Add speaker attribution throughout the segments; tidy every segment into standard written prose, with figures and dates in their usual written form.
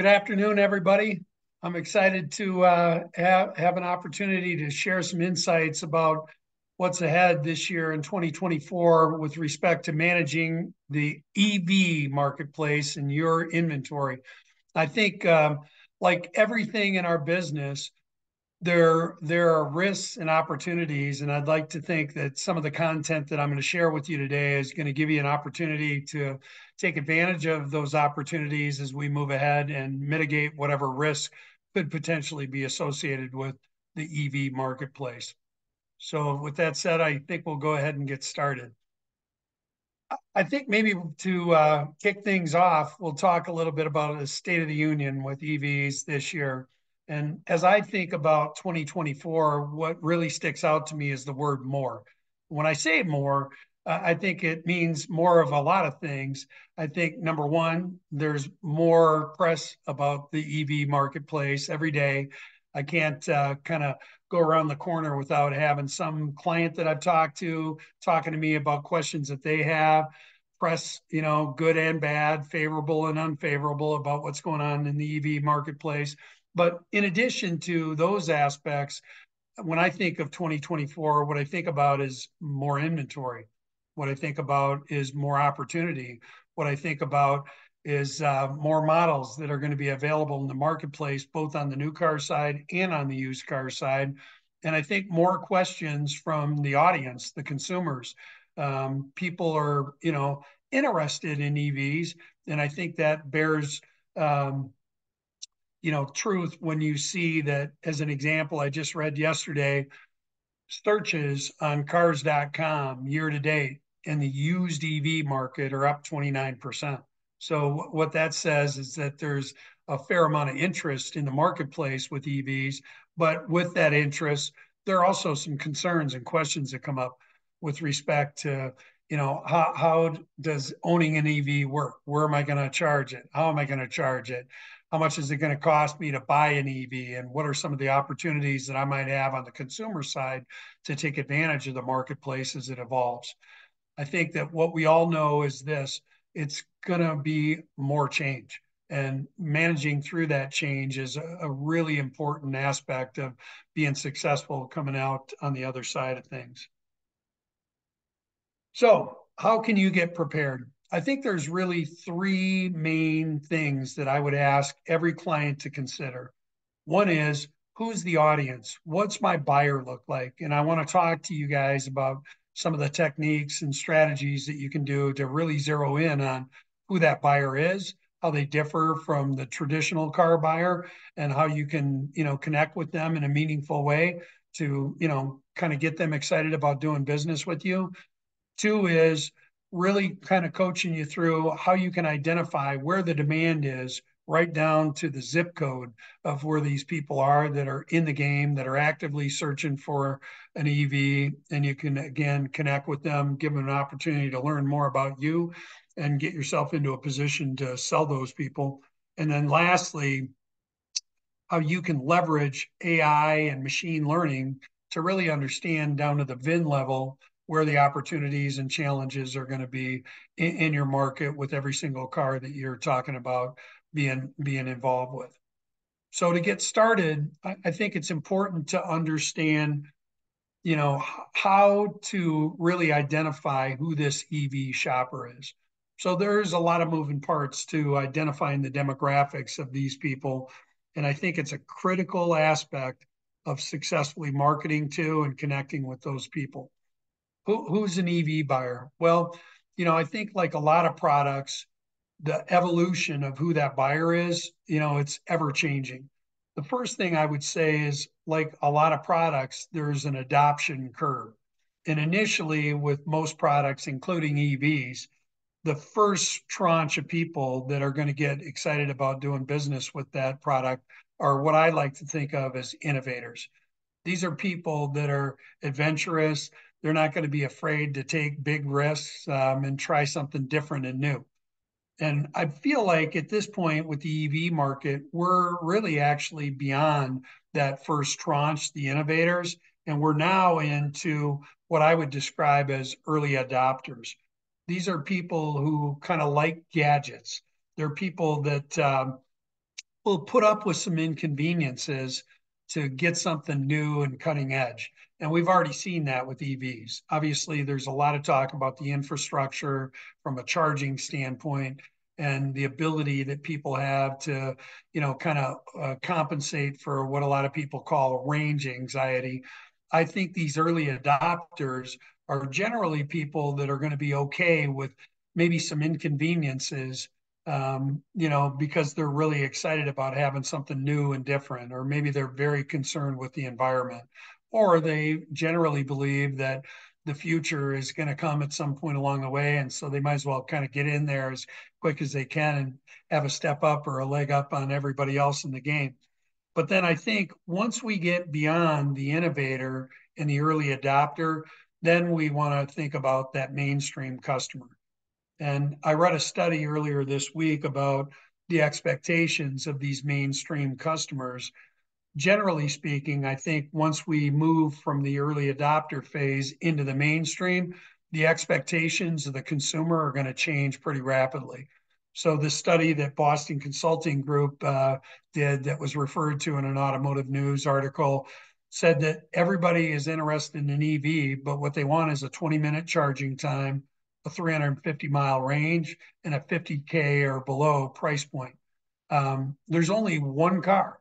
Speaker 1: Good afternoon, everybody. I'm excited to have an opportunity to share some insights about what's ahead this year in 2024 with respect to managing the EV marketplace and your inventory. I think, like everything in our business, there are risks and opportunities, and I'd like to think that some of the content that I'm going to share with you today is going to give you an opportunity to take advantage of those opportunities as we move ahead and mitigate whatever risk could potentially be associated with the EV marketplace. So with that said, I think we'll go ahead and get started. I think maybe to kick things off, we'll talk a little bit about the state of the union with EVs this year. And as I think about 2024, what really sticks out to me is the word more. When I say more, I think it means more of a lot of things. I think number one, there's more press about the EV marketplace every day. I can't kind of go around the corner without having some client that I've talked to talking to me about questions that they have, press, good and bad, favorable and unfavorable about what's going on in the EV marketplace. But in addition to those aspects, when I think of 2024, what I think about is more inventory. What I think about is more opportunity. What I think about is more models that are going to be available in the marketplace, both on the new car side and on the used car side. And I think more questions from the audience, the consumers. People are, interested in EVs, and I think that bears, truth when you see that. As an example, I just read yesterday, searches on cars.com year to date in the used EV market are up 29%. So what that says is that there's a fair amount of interest in the marketplace with EVs, but with that interest, there are also some concerns and questions that come up with respect to, how does owning an EV work? Where am I going to charge it? How am I going to charge it? How much is it going to cost me to buy an EV? And what are some of the opportunities that I might have on the consumer side to take advantage of the marketplace as it evolves? I think that what we all know is this: it's going to be more change. And managing through that change is a really important aspect of being successful coming out on the other side of things. So, how can you get prepared? I think there's really three main things that I would ask every client to consider. One is, who's the audience? What's my buyer look like? And I want to talk to you guys about some of the techniques and strategies that you can do to really zero in on who that buyer is, how they differ from the traditional car buyer, and how you can, connect with them in a meaningful way to, kind of get them excited about doing business with you. Two is really kind of coaching you through how you can identify where the demand is, right down to the zip code of where these people are that are in the game, that are actively searching for an EV. And you can, again, connect with them, give them an opportunity to learn more about you and get yourself into a position to sell those people. And then lastly, how you can leverage AI and machine learning to really understand down to the VIN level where the opportunities and challenges are going to be in your market with every single car that you're talking about being involved with. So to get started, I think it's important to understand, how to really identify who this EV shopper is. So there's a lot of moving parts to identifying the demographics of these people. And I think it's a critical aspect of successfully marketing to and connecting with those people. Who's an EV buyer? Well, I think like a lot of products, the evolution of who that buyer is, it's ever changing. The first thing I would say is, like a lot of products, there's an adoption curve. And initially, with most products, including EVs, the first tranche of people that are going to get excited about doing business with that product are what I like to think of as innovators. These are people that are adventurous. They're not going to be afraid to take big risks and try something different and new. And I feel like at this point with the EV market, we're really actually beyond that first tranche, the innovators, and we're now into what I would describe as early adopters. These are people who kind of like gadgets. They're people that will put up with some inconveniences to get something new and cutting edge. And we've already seen that with EVs. Obviously, there's a lot of talk about the infrastructure from a charging standpoint and the ability that people have to, kind of compensate for what a lot of people call range anxiety. I think these early adopters are generally people that are going to be okay with maybe some inconveniences, because they're really excited about having something new and different, or maybe they're very concerned with the environment, or they generally believe that the future is going to come at some point along the way. And so they might as well kind of get in there as quick as they can and have a step up or a leg up on everybody else in the game. But then I think once we get beyond the innovator and the early adopter, then we want to think about that mainstream customer. And I read a study earlier this week about the expectations of these mainstream customers. Generally speaking, I think once we move from the early adopter phase into the mainstream, the expectations of the consumer are going to change pretty rapidly. So the study that Boston Consulting Group did, that was referred to in an automotive news article, said that everybody is interested in an EV, but what they want is a 20-minute charging time, a 350-mile range, and a 50K or below price point. There's only one car,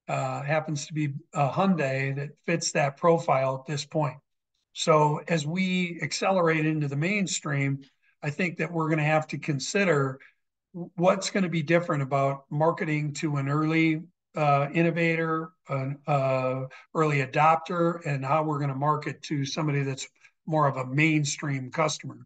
Speaker 1: happens to be a Hyundai, that fits that profile at this point. So as we accelerate into the mainstream, I think that we're going to have to consider what's going to be different about marketing to an early innovator, an early adopter, and how we're going to market to somebody that's more of a mainstream customer.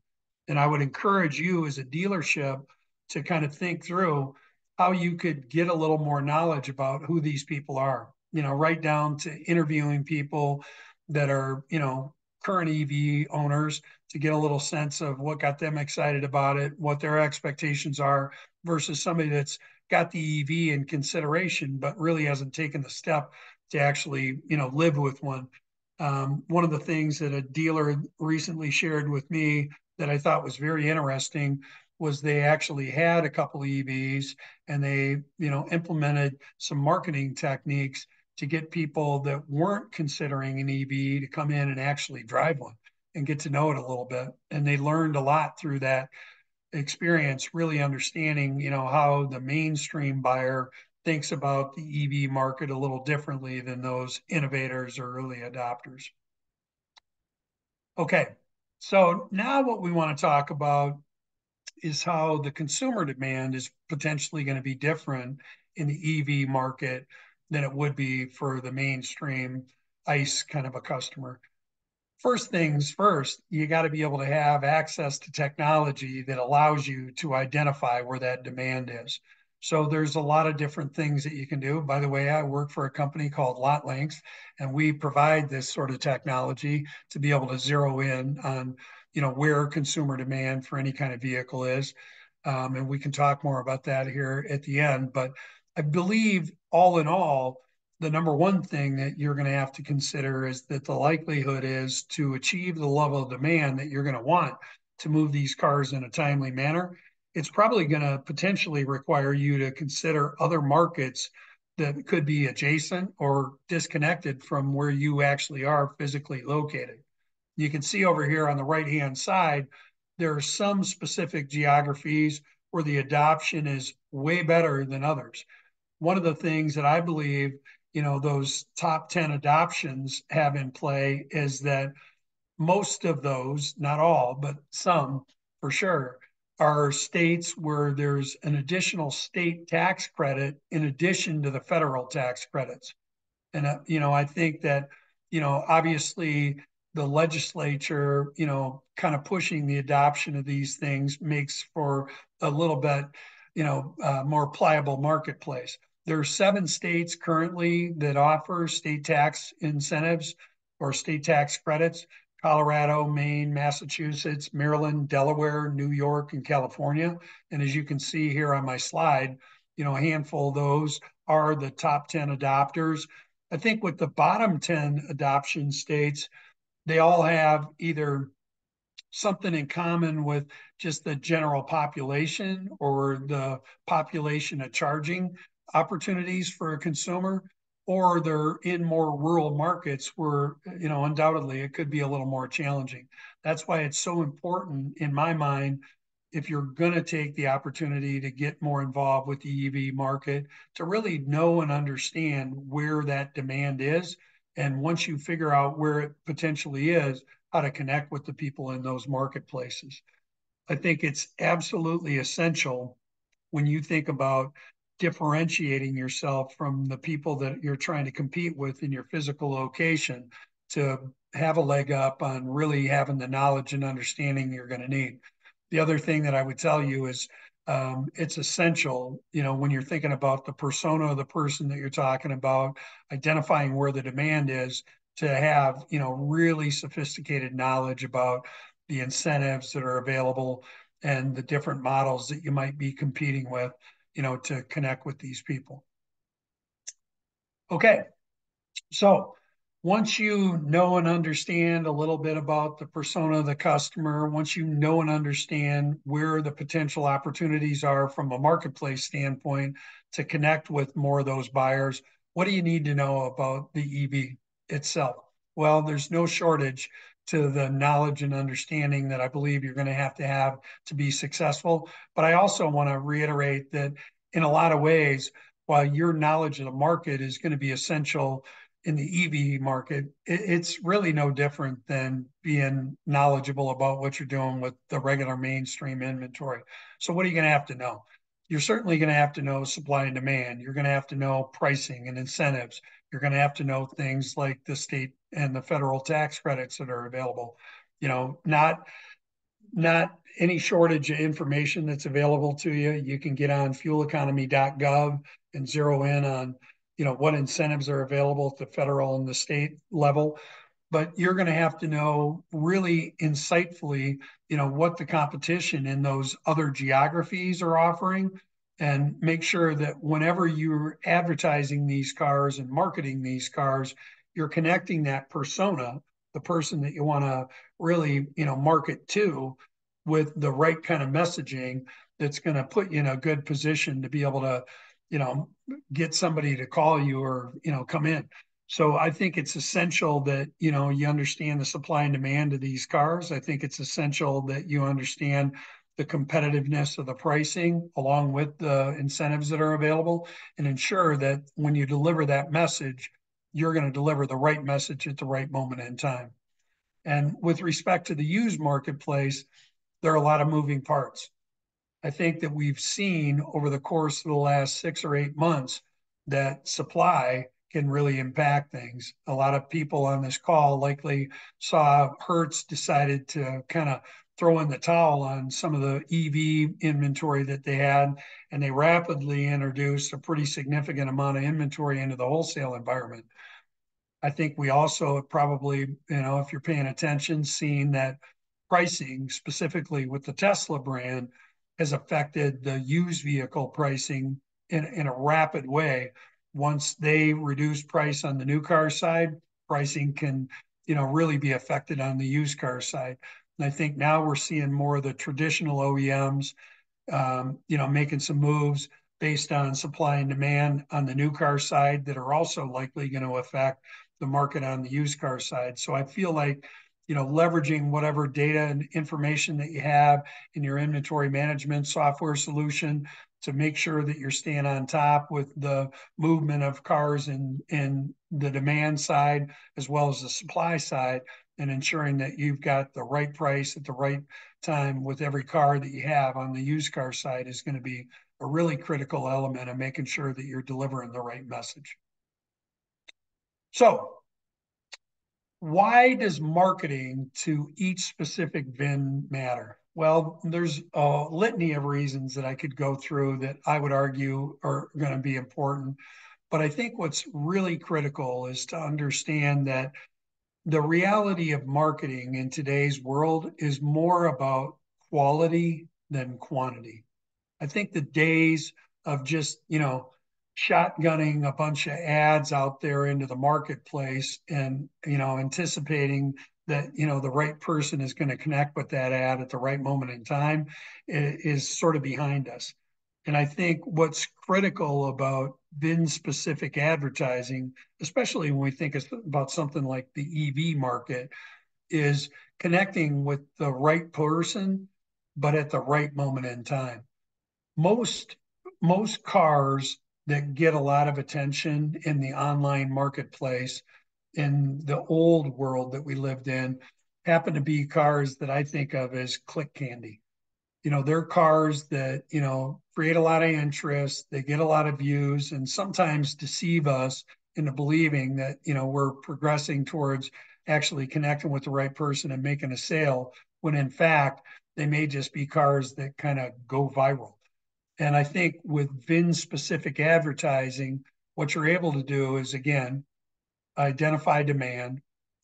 Speaker 1: And I would encourage you as a dealership to kind of think through how you could get a little more knowledge about who these people are, right down to interviewing people that are, current EV owners, to get a little sense of what got them excited about it, what their expectations are, versus somebody that's got the EV in consideration, but really hasn't taken the step to actually, live with one. One of the things that a dealer recently shared with me that I thought was very interesting was they actually had a couple of EVs, and they, implemented some marketing techniques to get people that weren't considering an EV to come in and actually drive one and get to know it a little bit. And they learned a lot through that experience, really understanding, how the mainstream buyer thinks about the EV market a little differently than those innovators or early adopters. Okay, so now what we want to talk about is how the consumer demand is potentially going to be different in the EV market than it would be for the mainstream ICE kind of a customer. First things first, you got to be able to have access to technology that allows you to identify where that demand is. So there's a lot of different things that you can do. By the way, I work for a company called Lotlinx, and we provide this sort of technology to be able to zero in on, where consumer demand for any kind of vehicle is. And we can talk more about that here at the end. But I believe all in all, the number one thing that you're going to have to consider is that the likelihood is to achieve the level of demand that you're going to want to move these cars in a timely manner. It's probably going to potentially require you to consider other markets that could be adjacent or disconnected from where you actually are physically located. You can see over here on the right-hand side, there are some specific geographies where the adoption is way better than others. One of the things that I believe, those top 10 adoptions have in play is that most of those, not all, but some for sure, are states where there's an additional state tax credit in addition to the federal tax credits. And, I think that, obviously the legislature, kind of pushing the adoption of these things makes for a little bit, more pliable marketplace. There are 7 states currently that offer state tax incentives or state tax credits: Colorado, Maine, Massachusetts, Maryland, Delaware, New York, and California. And as you can see here on my slide, a handful of those are the top 10 adopters. I think with the bottom 10 adoption states, they all have either something in common with just the general population or the population of charging opportunities for a consumer, or they're in more rural markets where, undoubtedly it could be a little more challenging. That's why it's so important in my mind, if you're going to take the opportunity to get more involved with the EV market, to really know and understand where that demand is. And once you figure out where it potentially is, how to connect with the people in those marketplaces. I think it's absolutely essential when you think about differentiating yourself from the people that you're trying to compete with in your physical location to have a leg up on really having the knowledge and understanding you're going to need. The other thing that I would tell you is it's essential, when you're thinking about the persona of the person that you're talking about, identifying where the demand is, to have, really sophisticated knowledge about the incentives that are available and the different models that you might be competing with, to connect with these people. Okay, so once you know and understand a little bit about the persona of the customer, once you know and understand where the potential opportunities are from a marketplace standpoint to connect with more of those buyers, what do you need to know about the EV itself? Well, there's no shortage to the knowledge and understanding that I believe you're going to have to be successful. But I also want to reiterate that in a lot of ways, while your knowledge of the market is going to be essential in the EV market, it's really no different than being knowledgeable about what you're doing with the regular mainstream inventory. So what are you going to have to know? You're certainly going to have to know supply and demand. You're going to have to know pricing and incentives. You're going to have to know things like the state and the federal tax credits that are available. Not any shortage of information that's available to you. You can get on fueleconomy.gov and zero in on, what incentives are available at the federal and the state level. But you're going to have to know really insightfully, what the competition in those other geographies are offering, and make sure that whenever you're advertising these cars and marketing these cars, you're connecting that persona, the person that you want to really, market to, with the right kind of messaging that's going to put you in a good position to be able to, get somebody to call you or, come in. So I think it's essential that, you understand the supply and demand of these cars. I think it's essential that you understand the competitiveness of the pricing along with the incentives that are available, and ensure that when you deliver that message, you're going to deliver the right message at the right moment in time. And with respect to the used marketplace, there are a lot of moving parts. I think that we've seen over the course of the last 6 or 8 months that supply can really impact things. A lot of people on this call likely saw Hertz decided to kind of throw in the towel on some of the EV inventory that they had, and they rapidly introduced a pretty significant amount of inventory into the wholesale environment. I think we also probably, if you're paying attention, seen that pricing, specifically with the Tesla brand, has affected the used vehicle pricing in a rapid way. Once they reduce price on the new car side, pricing can, really be affected on the used car side. And I think now we're seeing more of the traditional OEMs, making some moves based on supply and demand on the new car side that are also likely going to affect the market on the used car side. So I feel like, leveraging whatever data and information that you have in your inventory management software solution to make sure that you're staying on top with the movement of cars in the demand side as well as the supply side, and ensuring that you've got the right price at the right time with every car that you have on the used car side is going to be a really critical element of making sure that you're delivering the right message. So why does marketing to each specific VIN matter? Well, there's a litany of reasons that I could go through that I would argue are going to be important. But I think what's really critical is to understand that the reality of marketing in today's world is more about quality than quantity. I think the days of just, shotgunning a bunch of ads out there into the marketplace and, anticipating that, the right person is going to connect with that ad at the right moment in time is sort of behind us. And I think what's critical about VIN-specific advertising, especially when we think about something like the EV market, is connecting with the right person, but at the right moment in time. Most most cars that get a lot of attention in the online marketplace in the old world that we lived in happen to be cars that I think of as click candy. They're cars that, create a lot of interest, they get a lot of views, and sometimes deceive us into believing that, we're progressing towards actually connecting with the right person and making a sale, when in fact, they may just be cars that kind of go viral. And I think with VIN specific advertising, what you're able to do is, again, identify demand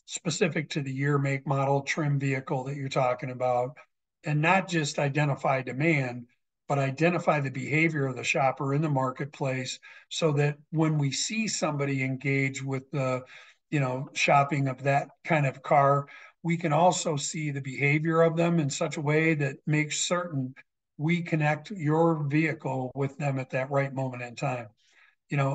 Speaker 1: specific to the year, make, model, trim vehicle that you're talking about, and not just identify demand, but identify the behavior of the shopper in the marketplace so that when we see somebody engage with the, shopping of that kind of car, we can also see the behavior of them in such a way that makes certain we connect your vehicle with them at that right moment in time.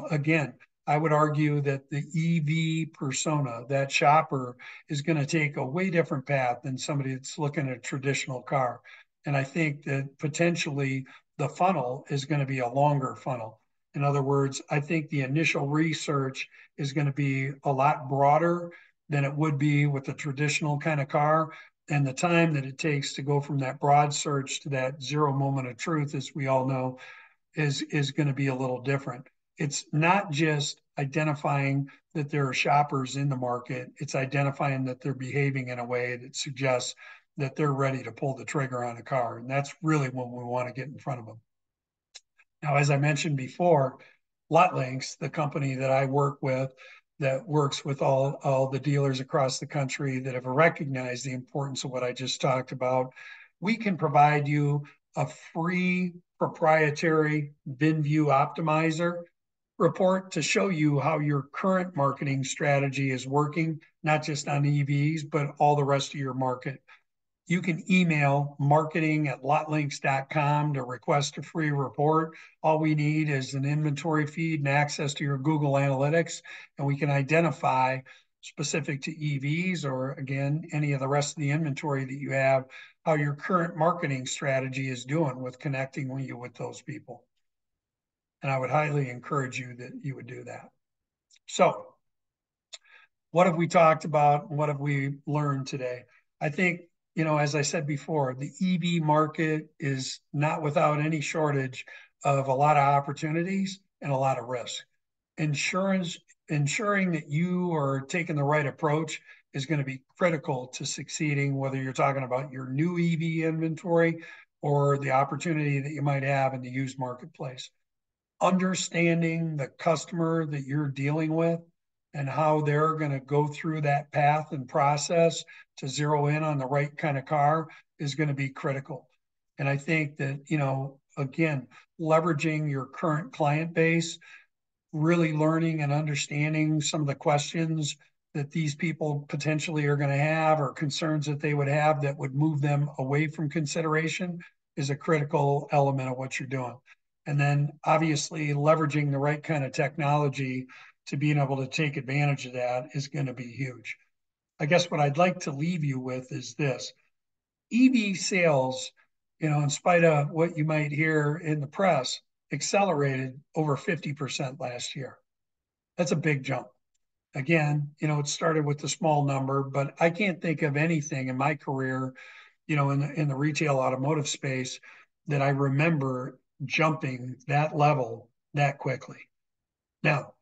Speaker 1: Again, I would argue that the EV persona, that shopper, is going to take a way different path than somebody that's looking at a traditional car. And I think that potentially the funnel is going to be a longer funnel. In other words, I think the initial research is going to be a lot broader than it would be with a traditional kind of car. And the time that it takes to go from that broad search to that zero moment of truth, as we all know, is going to be a little different. It's not just identifying that there are shoppers in the market, it's identifying that they're behaving in a way that suggests that they're ready to pull the trigger on a car. And that's really when we want to get in front of them. Now, as I mentioned before, Lotlinx, the company that I work with, that works with all the dealers across the country that have recognized the importance of what I just talked about, we can provide you a free proprietary VinView optimizer report to show you how your current marketing strategy is working, not just on EVs, but all the rest of your market. You can email marketing@lotlinx.com to request a free report. All we need is an inventory feed and access to your Google Analytics, and we can identify specific to EVs or, again, any of the rest of the inventory that you have, how your current marketing strategy is doing with connecting you with those people. And I would highly encourage you that you would do that. So, what have we talked about? What have we learned today? I think, as I said before, the EV market is not without any shortage of a lot of opportunities and a lot of risk. Ensuring that you are taking the right approach is going to be critical to succeeding, whether you're talking about your new EV inventory or the opportunity that you might have in the used marketplace. Understanding the customer that you're dealing with and how they're going to go through that path and process to zero in on the right kind of car is going to be critical. And I think that, again, leveraging your current client base, really learning and understanding some of the questions that these people potentially are going to have or concerns that they would have that would move them away from consideration is a critical element of what you're doing. And then obviously leveraging the right kind of technology to being able to take advantage of that is going to be huge. I guess what I'd like to leave you with is this. EV sales, in spite of what you might hear in the press, accelerated over 50% last year. That's a big jump. Again, it started with a small number, but I can't think of anything in my career, in the retail automotive space that I remember jumping that level that quickly. Now,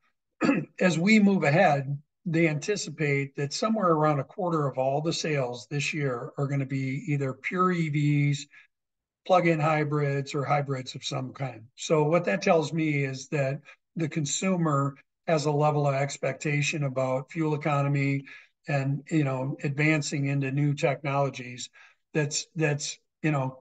Speaker 1: as we move ahead, they anticipate that somewhere around a quarter of all the sales this year are going to be either pure EVs, plug-in hybrids, or hybrids of some kind. So what that tells me is that the consumer has a level of expectation about fuel economy and, advancing into new technologies that's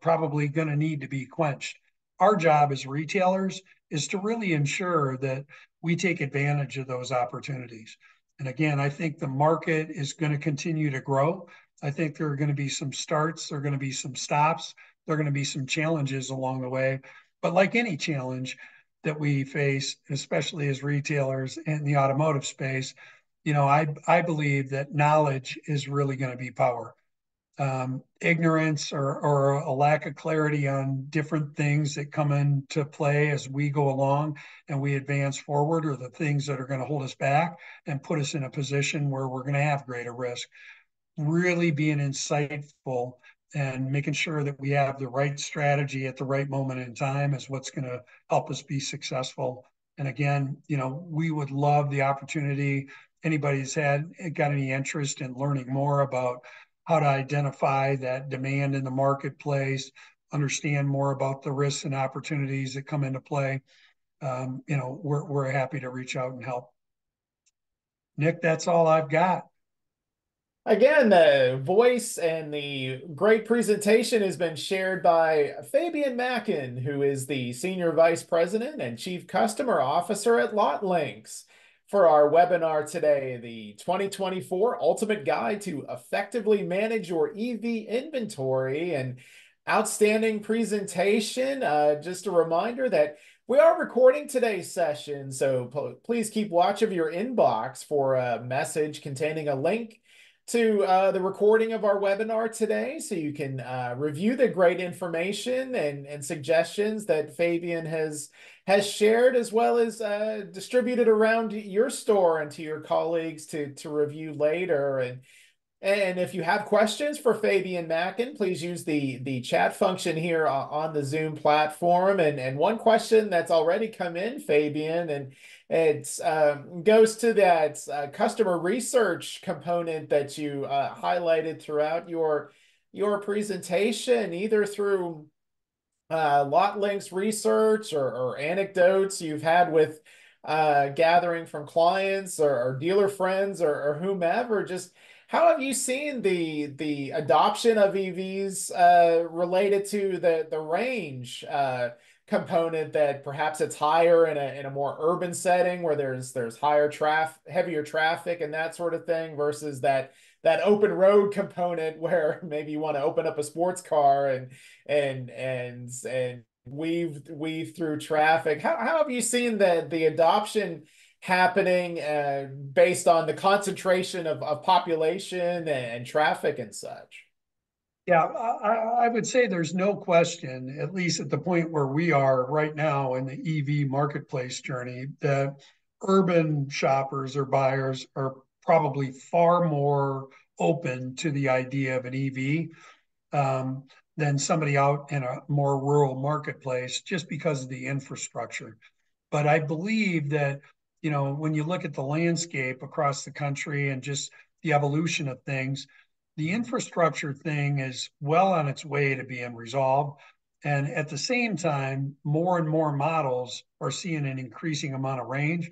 Speaker 1: probably going to need to be quenched. Our job as retailers is to really ensure that we take advantage of those opportunities. And again, I think the market is going to continue to grow. I think there are going to be some starts, there are going to be some stops, there are going to be some challenges along the way. But like any challenge that we face, especially as retailers in the automotive space, I believe that knowledge is really going to be power. Ignorance or a lack of clarity on different things that come into play as we go along and we advance forward are the things that are going to hold us back and put us in a position where we're going to have greater risk. Really being insightful and making sure that we have the right strategy at the right moment in time is what's going to help us be successful. And again, we would love the opportunity. Anybody's got any interest in learning more about how to identify that demand in the marketplace, understand more about the risks and opportunities that come into play. We're happy to reach out and help. Nick, that's all I've got.
Speaker 2: Again, the voice and the great presentation has been shared by Fabian Mackin, who is the Senior Vice President and Chief Customer Officer at Lotlinx. For our webinar today, the 2024 Ultimate Guide to Effectively Manage Your EV Inventory, and outstanding presentation. Just a reminder that we are recording today's session, so please keep watch of your inbox for a message containing a link to the recording of our webinar today, so you can review the great information and suggestions that Fabian has shared, as well as distributed around your store and to your colleagues to review later. And if you have questions for Fabian Mackin, please use the chat function here on the Zoom platform. And one question that's already come in, Fabian, and it goes to that customer research component that you highlighted throughout your presentation, either through Lotlinx research or anecdotes you've had with gathering from clients or dealer friends or whomever. Just how have you seen the adoption of EVs related to the range component, that perhaps it's higher in a more urban setting where there's heavier traffic and that sort of thing, versus that open road component where maybe you want to open up a sports car and weave through traffic. How have you seen the adoption happening based on the concentration of population and traffic and such?
Speaker 1: Yeah, I would say there's no question, at least at the point where we are right now in the EV marketplace journey, that urban shoppers or buyers are probably far more open to the idea of an EV than somebody out in a more rural marketplace, just because of the infrastructure. But I believe that, when you look at the landscape across the country and just the evolution of things, the infrastructure thing is well on its way to being resolved. And at the same time, more and more models are seeing an increasing amount of range.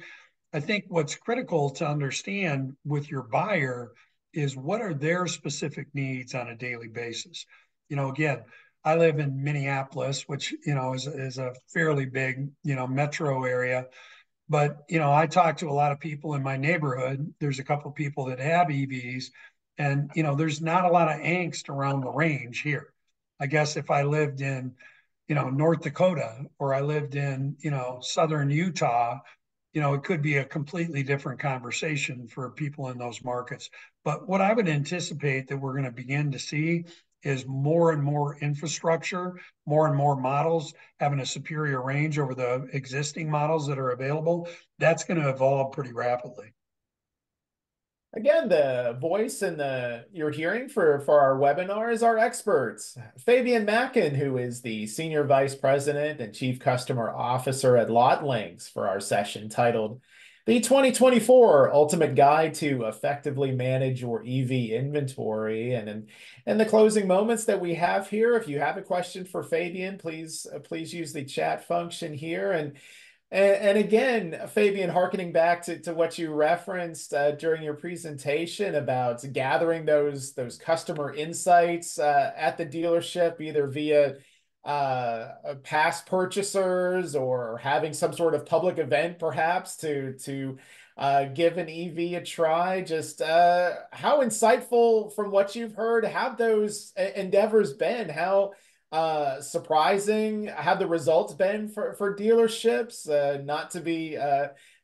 Speaker 1: I think what's critical to understand with your buyer is what are their specific needs on a daily basis. Again, I live in Minneapolis, which, is a fairly big, metro area. But, I talk to a lot of people in my neighborhood. There's a couple of people that have EVs, and, there's not a lot of angst around the range here. I guess if I lived in, North Dakota, or I lived in, Southern Utah, it could be a completely different conversation for people in those markets. But what I would anticipate that we're going to begin to see is more and more infrastructure, more and more models having a superior range over the existing models that are available. That's going to evolve pretty rapidly.
Speaker 2: Again, the voice and you're hearing for our webinar is our experts. Fabian Mackin, who is the Senior Vice President and Chief Customer Officer at Lotlinx, for our session titled The 2024 Ultimate Guide to Effectively Manage Your EV Inventory. And in the closing moments that we have here, if you have a question for Fabian, please use the chat function here. And again, Fabian, hearkening back to what you referenced during your presentation about gathering those customer insights at the dealership, either via past purchasers or having some sort of public event, perhaps to give an EV a try. Just how insightful, from what you've heard, have those endeavors been? How surprising have the results been for dealerships? Not to be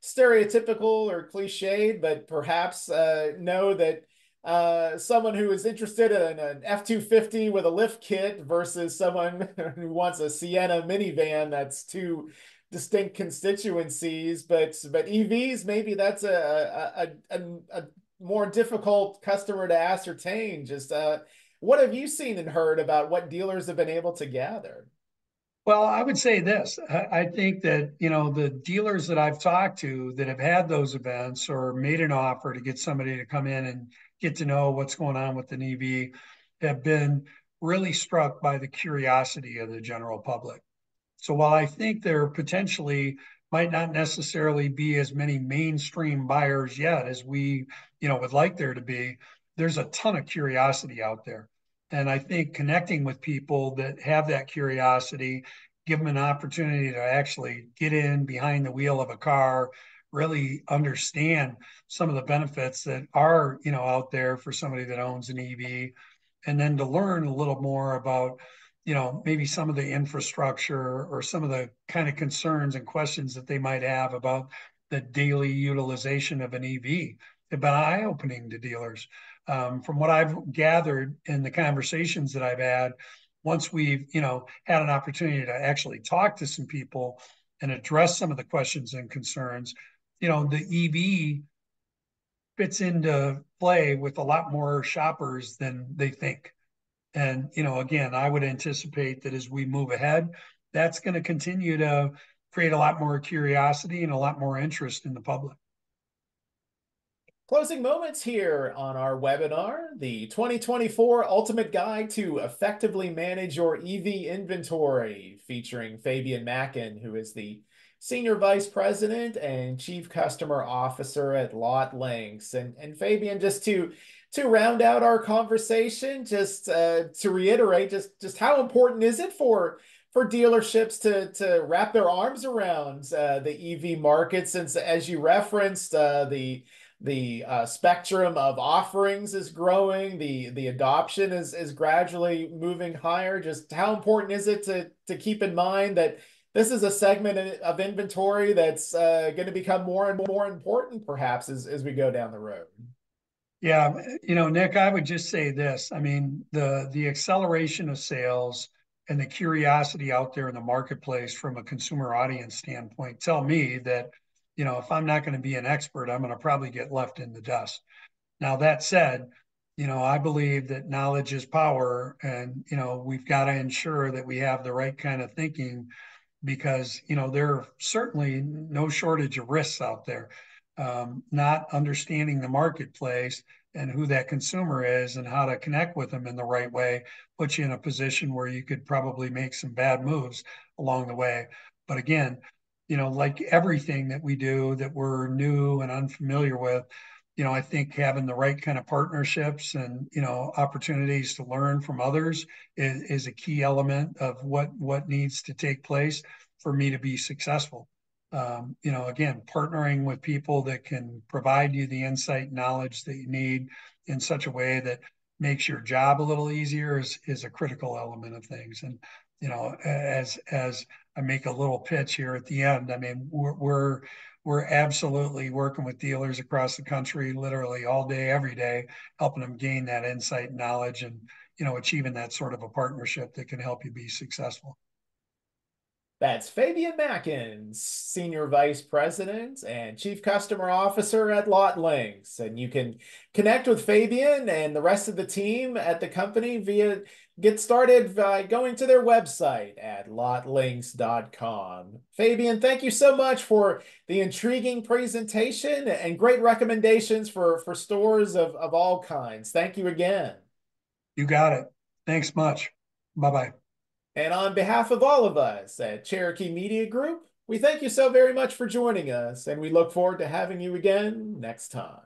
Speaker 2: stereotypical or cliched, but perhaps know that someone who is interested in an F-250 with a lift kit versus someone who wants a Sienna minivan, that's two distinct constituencies. But EVs, maybe that's a more difficult customer to ascertain. Just what have you seen and heard about what dealers have been able to gather?
Speaker 1: Well, I would say this. I think that, the dealers that I've talked to that have had those events or made an offer to get somebody to come in and get to know what's going on with an EV have been really struck by the curiosity of the general public. So while I think there potentially might not necessarily be as many mainstream buyers yet as we, would like there to be, there's a ton of curiosity out there. And I think connecting with people that have that curiosity, give them an opportunity to actually get in behind the wheel of a car, really understand some of the benefits that are, out there for somebody that owns an EV, and then to learn a little more about maybe some of the infrastructure or some of the kind of concerns and questions that they might have about the daily utilization of an EV have been eye-opening to dealers. From what I've gathered in the conversations that I've had, once we've had an opportunity to actually talk to some people and address some of the questions and concerns, the EV fits into play with a lot more shoppers than they think. And, again, I would anticipate that as we move ahead, that's going to continue to create a lot more curiosity and a lot more interest in the public.
Speaker 2: Closing moments here on our webinar, the 2024 Ultimate Guide to Effectively Manage Your EV Inventory, featuring Fabian Mackin, who is the Senior Vice President and Chief Customer Officer at Lotlinx. And Fabian, just to round out our conversation, just to reiterate, just how important is it for dealerships to wrap their arms around the EV market, since, as you referenced, the spectrum of offerings is growing, the adoption is gradually moving higher. Just how important is it to keep in mind that this is a segment of inventory that's going to become more and more important, perhaps, as we go down the road?
Speaker 1: Yeah, Nick, I would just say this. I mean, the acceleration of sales and the curiosity out there in the marketplace from a consumer audience standpoint tell me that, if I'm not going to be an expert, I'm going to probably get left in the dust. Now, that said, I believe that knowledge is power, and, we've got to ensure that we have the right kind of thinking because there are certainly no shortage of risks out there. Not understanding the marketplace and who that consumer is and how to connect with them in the right way puts you in a position where you could probably make some bad moves along the way. But again, like everything that we do that we're new and unfamiliar with, I think having the right kind of partnerships and, opportunities to learn from others is a key element of what needs to take place for me to be successful. Again, partnering with people that can provide you the insight and knowledge that you need in such a way that makes your job a little easier is a critical element of things. And, as I make a little pitch here at the end, I mean, we're absolutely working with dealers across the country, literally all day, every day, helping them gain that insight and knowledge and, achieving that sort of a partnership that can help you be successful.
Speaker 2: That's Fabian Mackin, Senior Vice President and Chief Customer Officer at Lotlinx. And you can connect with Fabian and the rest of the team at the company get started by going to their website at lotlinx.com. Fabian, thank you so much for the intriguing presentation and great recommendations for stores of all kinds. Thank you again.
Speaker 1: You got it. Thanks much. Bye-bye.
Speaker 2: And on behalf of all of us at Cherokee Media Group, we thank you so very much for joining us, and we look forward to having you again next time.